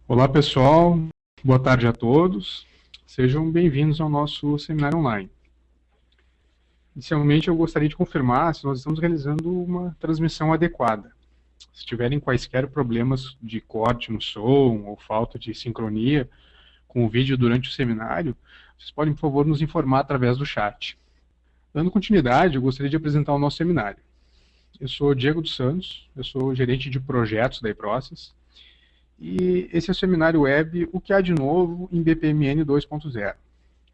Olá pessoal, boa tarde a todos, sejam bem-vindos ao nosso seminário online. Inicialmente eu gostaria de confirmar se nós estamos realizando uma transmissão adequada. Se tiverem quaisquer problemas de corte no som ou falta de sincronia com o vídeo durante o seminário, vocês podem, por favor, nos informar através do chat. Dando continuidade, eu gostaria de apresentar o nosso seminário. Eu sou Diego dos Santos, eu sou gerente de projetos da iProcess, e esse é o seminário web O que há de novo em BPMN 2.0,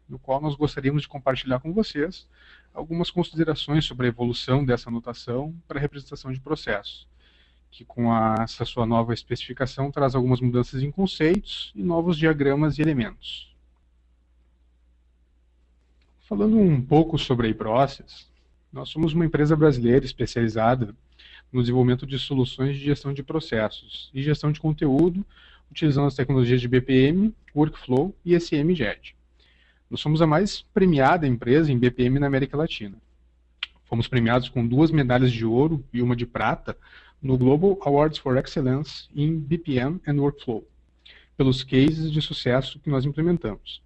no qual nós gostaríamos de compartilhar com vocês algumas considerações sobre a evolução dessa notação para a representação de processos, que com essa sua nova especificação traz algumas mudanças em conceitos e novos diagramas e elementos. Falando um pouco sobre a iProcess, nós somos uma empresa brasileira especializada no desenvolvimento de soluções de gestão de processos e gestão de conteúdo, utilizando as tecnologias de BPM, Workflow e SMJet. Nós somos a mais premiada empresa em BPM na América Latina. Fomos premiados com 2 medalhas de ouro e uma de prata no Global Awards for Excellence in BPM and Workflow, pelos cases de sucesso que nós implementamos.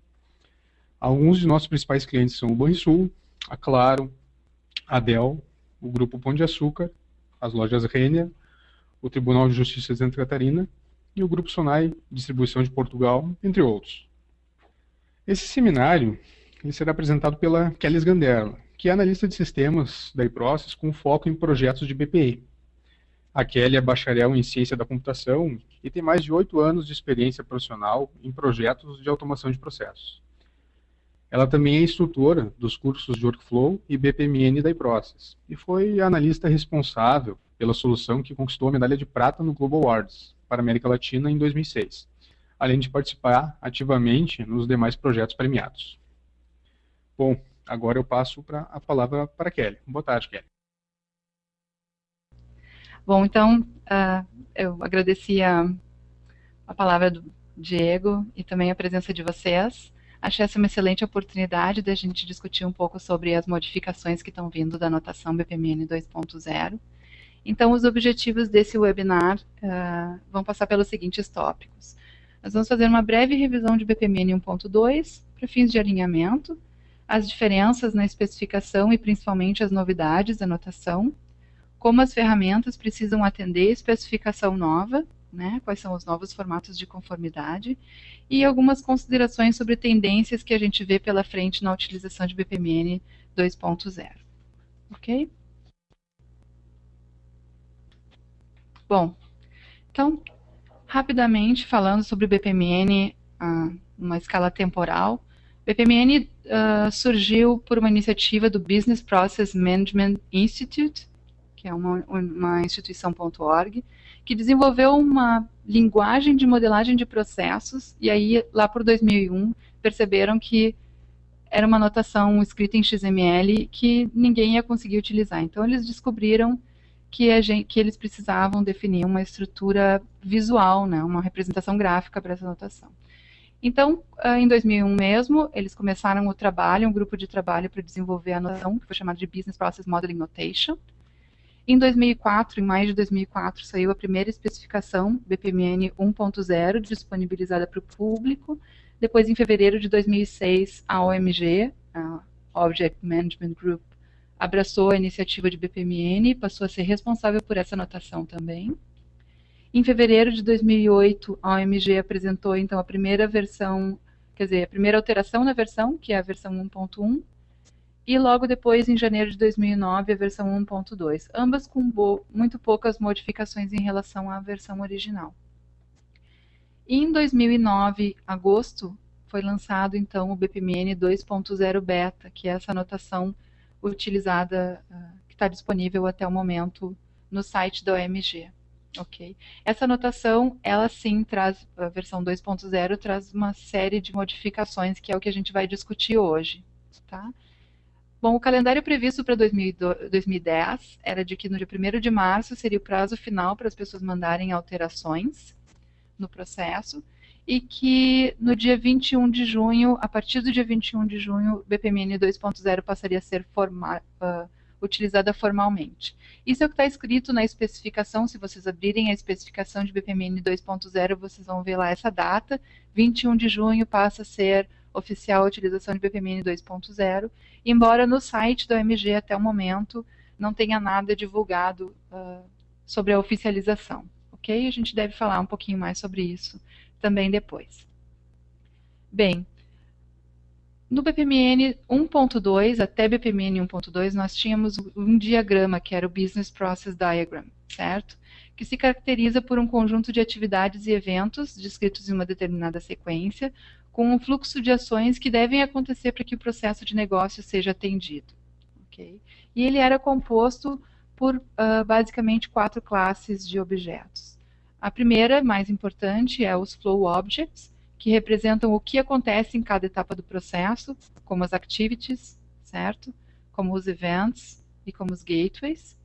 Alguns de nossos principais clientes são o Banrisul, a Claro, a Dell, o Grupo Pão de Açúcar, as lojas Renner, o Tribunal de Justiça de Santa Catarina e o Grupo Sonai Distribuição de Portugal, entre outros. Esse seminário ele será apresentado pela Kelly Sganderla, que é analista de sistemas da iProcess com foco em projetos de BPI. A Kelly é bacharel em ciência da computação e tem mais de 8 anos de experiência profissional em projetos de automação de processos. Ela também é instrutora dos cursos de Workflow e BPMN da iProcess e foi a analista responsável pela solução que conquistou a medalha de prata no Global Awards para a América Latina em 2006, além de participar ativamente nos demais projetos premiados. Bom, agora eu passo a palavra para a Kelly. Boa tarde, Kelly. Bom, então, eu agradeci a palavra do Diego e também a presença de vocês. Achei essa uma excelente oportunidade de a gente discutir um pouco sobre as modificações que estão vindo da notação BPMN 2.0. Então, os objetivos desse webinar vão passar pelos seguintes tópicos. Nós vamos fazer uma breve revisão de BPMN 1.2 para fins de alinhamento, as diferenças na especificação e principalmente as novidades da notação, como as ferramentas precisam atender a especificação nova, né, quais são os novos formatos de conformidade, e algumas considerações sobre tendências que a gente vê pela frente na utilização de BPMN 2.0. Ok? Bom, então, rapidamente falando sobre BPMN, numa escala temporal, BPMN surgiu por uma iniciativa do Business Process Management Institute, que é uma instituição.org, que desenvolveu uma linguagem de modelagem de processos, e aí, lá por 2001, perceberam que era uma notação escrita em XML que ninguém ia conseguir utilizar. Então, eles descobriram que eles precisavam definir uma estrutura visual, né, uma representação gráfica para essa notação. Então, em 2001 mesmo, eles começaram o trabalho, um grupo de trabalho para desenvolver a notação, que foi chamada de Business Process Modeling Notation. Em 2004, em maio de 2004, saiu a primeira especificação BPMN 1.0, disponibilizada para o público. Depois, em fevereiro de 2006, a OMG, a Object Management Group, abraçou a iniciativa de BPMN e passou a ser responsável por essa notação também. Em fevereiro de 2008, a OMG apresentou, então, a primeira versão, quer dizer, a primeira alteração na versão, que é a versão 1.1, e logo depois, em janeiro de 2009, a versão 1.2, ambas com muito poucas modificações em relação à versão original. E em 2009, agosto, foi lançado então o BPMN 2.0 Beta, que é essa notação utilizada, que está disponível até o momento no site da OMG. Okay. Essa notação, ela sim traz, a versão 2.0 traz uma série de modificações, que é o que a gente vai discutir hoje. Tá? Bom, o calendário previsto para 2010 era de que no dia 1º de março seria o prazo final para as pessoas mandarem alterações no processo e que no dia 21 de junho, a partir do dia 21 de junho, BPMN 2.0 passaria a ser utilizada formalmente. Isso é o que está escrito na especificação. Se vocês abrirem a especificação de BPMN 2.0, vocês vão ver lá essa data, 21 de junho passa a ser oficial a utilização de BPMN 2.0, embora no site da OMG até o momento não tenha nada divulgado sobre a oficialização. Ok? A gente deve falar um pouquinho mais sobre isso também depois. Bem, no BPMN 1.2 até BPMN 1.2 nós tínhamos um diagrama que era o Business Process Diagram, certo? Que se caracteriza por um conjunto de atividades e eventos descritos em uma determinada sequência, com um fluxo de ações que devem acontecer para que o processo de negócio seja atendido. Okay? E ele era composto por basicamente 4 classes de objetos. A primeira, mais importante, é os Flow Objects, que representam o que acontece em cada etapa do processo, como as activities, certo? Como os events e como os gateways.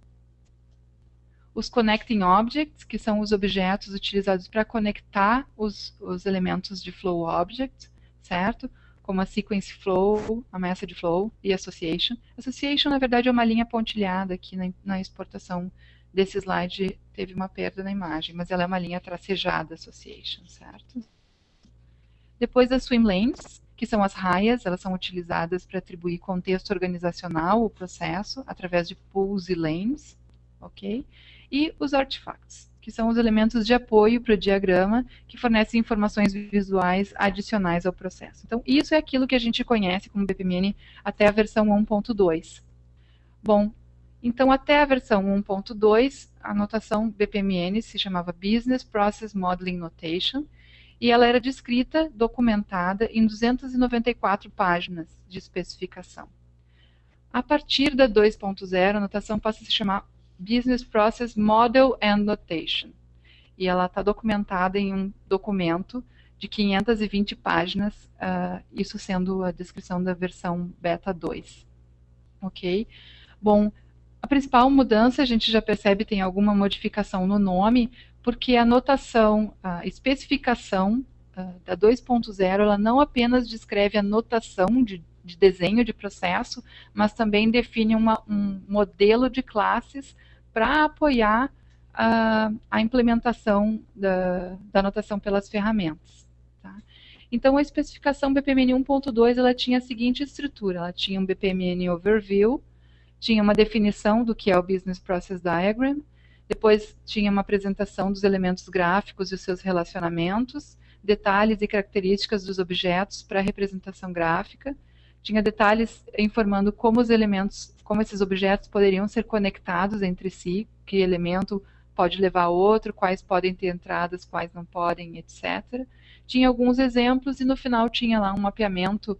Os Connecting Objects, que são os objetos utilizados para conectar os elementos de Flow Object, certo? Como a Sequence Flow, a Message Flow e Association. Association, na verdade, é uma linha pontilhada aqui na exportação desse slide, teve uma perda na imagem, mas ela é uma linha tracejada, Association, certo? Depois as Swim Lanes, que são as raias, elas são utilizadas para atribuir contexto organizacional ao processo, através de pools e lanes, ok? E os Artifacts, que são os elementos de apoio para o diagrama, que fornecem informações visuais adicionais ao processo. Então, isso é aquilo que a gente conhece como BPMN até a versão 1.2. Bom, então até a versão 1.2, a notação BPMN se chamava Business Process Modeling Notation, e ela era descrita, documentada em 294 páginas de especificação. A partir da 2.0, a notação passa a se chamar Business Process Model and Notation. E ela está documentada em um documento de 520 páginas, isso sendo a descrição da versão Beta 2. Ok? Bom, a principal mudança, a gente já percebe, tem alguma modificação no nome, porque a notação, a especificação da 2.0, ela não apenas descreve a notação de desenho de processo, mas também define um modelo de classes para apoiar a implementação da notação pelas ferramentas. Tá? Então, a especificação BPMN 1.2, ela tinha a seguinte estrutura, ela tinha um BPMN Overview, tinha uma definição do que é o Business Process Diagram, depois tinha uma apresentação dos elementos gráficos e os seus relacionamentos, detalhes e características dos objetos para a representação gráfica, tinha detalhes informando como esses objetos poderiam ser conectados entre si, que elemento pode levar a outro, quais podem ter entradas, quais não podem, etc. Tinha alguns exemplos e no final tinha lá um mapeamento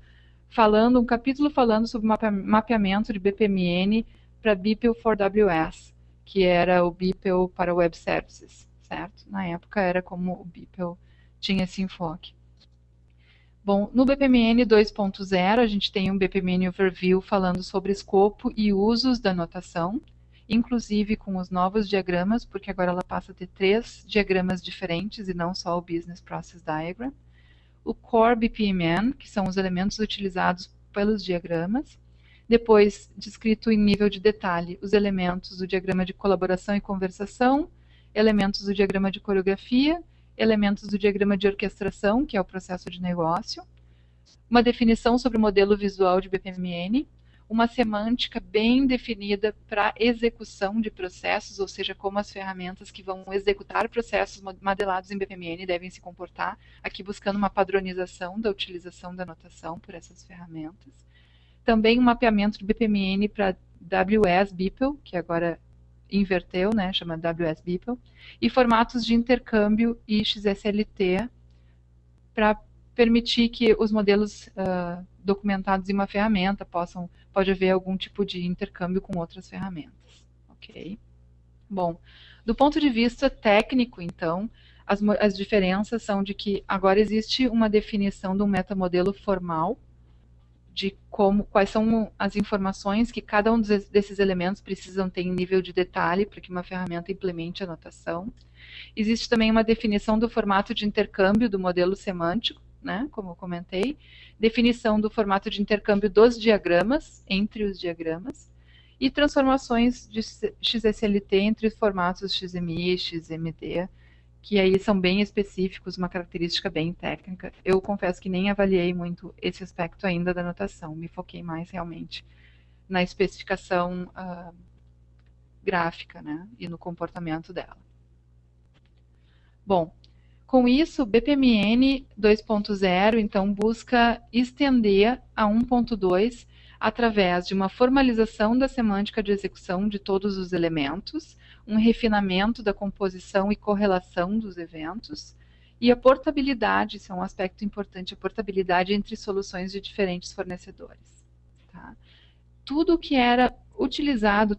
um capítulo falando sobre mapeamento de BPMN para BPEL for WS, que era o BPEL para Web Services, certo? Na época era como o BPEL tinha esse enfoque. Bom, no BPMN 2.0 a gente tem um BPMN Overview falando sobre escopo e usos da notação, inclusive com os novos diagramas, porque agora ela passa a ter 3 diagramas diferentes e não só o Business Process Diagram. O Core BPMN, que são os elementos utilizados pelos diagramas. Depois, descrito em nível de detalhe, os elementos do diagrama de colaboração e conversação, elementos do diagrama de coreografia, elementos do diagrama de orquestração, que é o processo de negócio, uma definição sobre o modelo visual de BPMN, uma semântica bem definida para execução de processos, ou seja, como as ferramentas que vão executar processos modelados em BPMN devem se comportar, aqui buscando uma padronização da utilização da notação por essas ferramentas. Também um mapeamento de BPMN para WS BPEL, que agora inverteu, né, chama WS BPEL, e formatos de intercâmbio e XSLT para permitir que os modelos documentados em uma ferramenta pode haver algum tipo de intercâmbio com outras ferramentas. Ok? Bom, do ponto de vista técnico, então, as diferenças são de que agora existe uma definição de um metamodelo formal, de quais são as informações que cada um desses elementos precisam ter em nível de detalhe para que uma ferramenta implemente a notação. Existe também uma definição do formato de intercâmbio do modelo semântico, né, como eu comentei, definição do formato de intercâmbio dos diagramas, entre os diagramas, e transformações de XSLT entre formatos XMI e XMD, que aí são bem específicos, uma característica bem técnica. Eu confesso que nem avaliei muito esse aspecto ainda da notação, me foquei mais realmente na especificação gráfica, né, e no comportamento dela. Bom, com isso, BPMN 2.0, então, busca estender a 1.2 através de uma formalização da semântica de execução de todos os elementos, um refinamento da composição e correlação dos eventos, e a portabilidade, isso é um aspecto importante, a portabilidade entre soluções de diferentes fornecedores. Tá? Tudo que era utilizado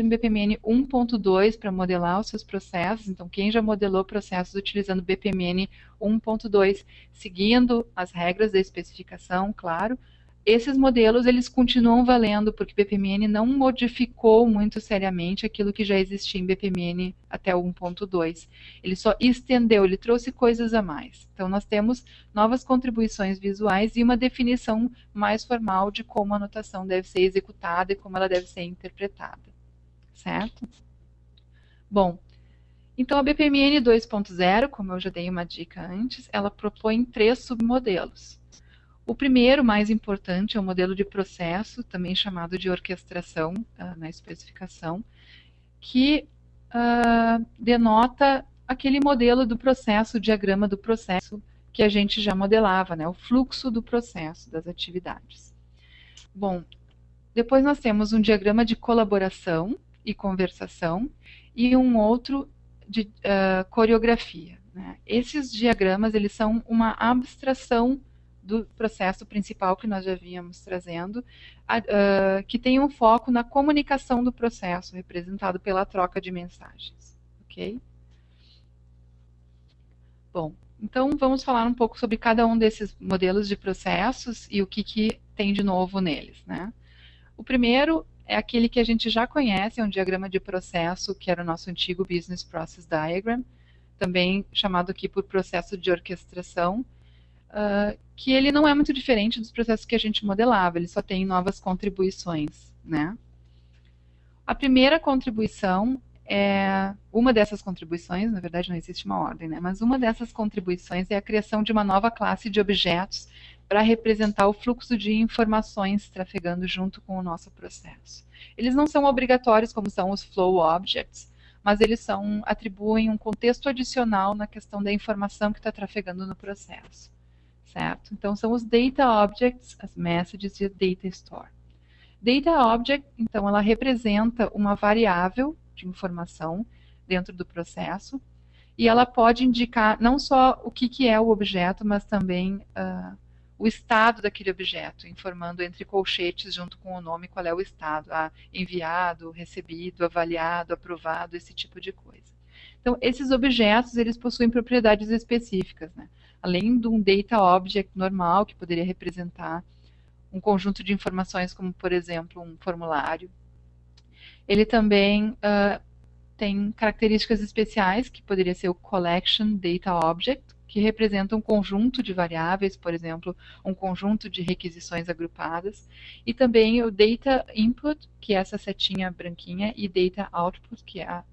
em BPMN 1.2 para modelar os seus processos, então quem já modelou processos utilizando BPMN 1.2, seguindo as regras da especificação, claro, esses modelos eles continuam valendo, porque BPMN não modificou muito seriamente aquilo que já existia em BPMN até o 1.2. Ele só estendeu, ele trouxe coisas a mais. Então, nós temos novas contribuições visuais e uma definição mais formal de como a notação deve ser executada e como ela deve ser interpretada. Certo? Bom, então a BPMN 2.0, como eu já dei uma dica antes, ela propõe 3 submodelos. O primeiro, mais importante, é o modelo de processo, também chamado de orquestração na especificação, que denota aquele modelo do processo, o diagrama do processo que a gente já modelava, né, o fluxo do processo das atividades. Bom, depois nós temos um diagrama de colaboração e conversação e um outro de coreografia. Né? Esses diagramas eles são uma abstração do processo principal que nós já vínhamos trazendo, que tem um foco na comunicação do processo, representado pela troca de mensagens. Ok? Bom, então vamos falar um pouco sobre cada um desses modelos de processos e o que tem de novo neles. Né? O primeiro é aquele que a gente já conhece, é um diagrama de processo, que era o nosso antigo Business Process Diagram, também chamado aqui por processo de orquestração, que ele não é muito diferente dos processos que a gente modelava, ele só tem novas contribuições. Né? A primeira contribuição uma dessas contribuições, na verdade não existe uma ordem, né? Mas uma dessas contribuições é a criação de uma nova classe de objetos para representar o fluxo de informações trafegando junto com o nosso processo. Eles não são obrigatórios como são os Flow Objects, mas eles atribuem um contexto adicional na questão da informação que está trafegando no processo. Certo? Então, são os Data Objects, as Messages e a Data Store. Data Object, então, ela representa uma variável de informação dentro do processo e ela pode indicar não só o que é o objeto, mas também o estado daquele objeto, informando entre colchetes, junto com o nome, qual é o estado, enviado, recebido, avaliado, aprovado, esse tipo de coisa. Então, esses objetos, eles possuem propriedades específicas, né? Além de um Data Object normal, que poderia representar um conjunto de informações, como, por exemplo, um formulário. Ele também tem características especiais, que poderia ser o Collection Data Object, que representa um conjunto de variáveis, por exemplo, um conjunto de requisições agrupadas, e também o Data Input, que é essa setinha branquinha, e Data Output, que é a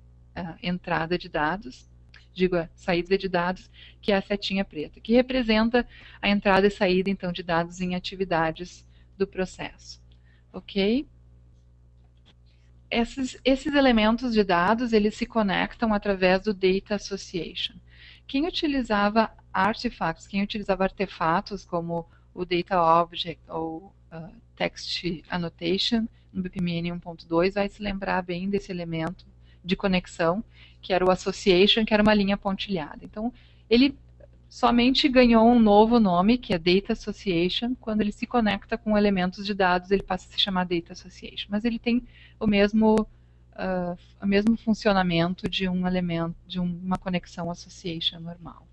entrada de dados, a saída de dados, que é a setinha preta, que representa a entrada e saída, então, de dados em atividades do processo. Ok? Esses elementos de dados, eles se conectam através do Data Association. Quem utilizava artefatos como o Data Object ou Text Annotation no BPMN 1.2 vai se lembrar bem desse elemento de conexão, que era o Association, que era uma linha pontilhada. Então, ele somente ganhou um novo nome, que é Data Association. Quando ele se conecta com elementos de dados, ele passa a se chamar Data Association. Mas ele tem o mesmo funcionamento de um elemento, de uma conexão association normal.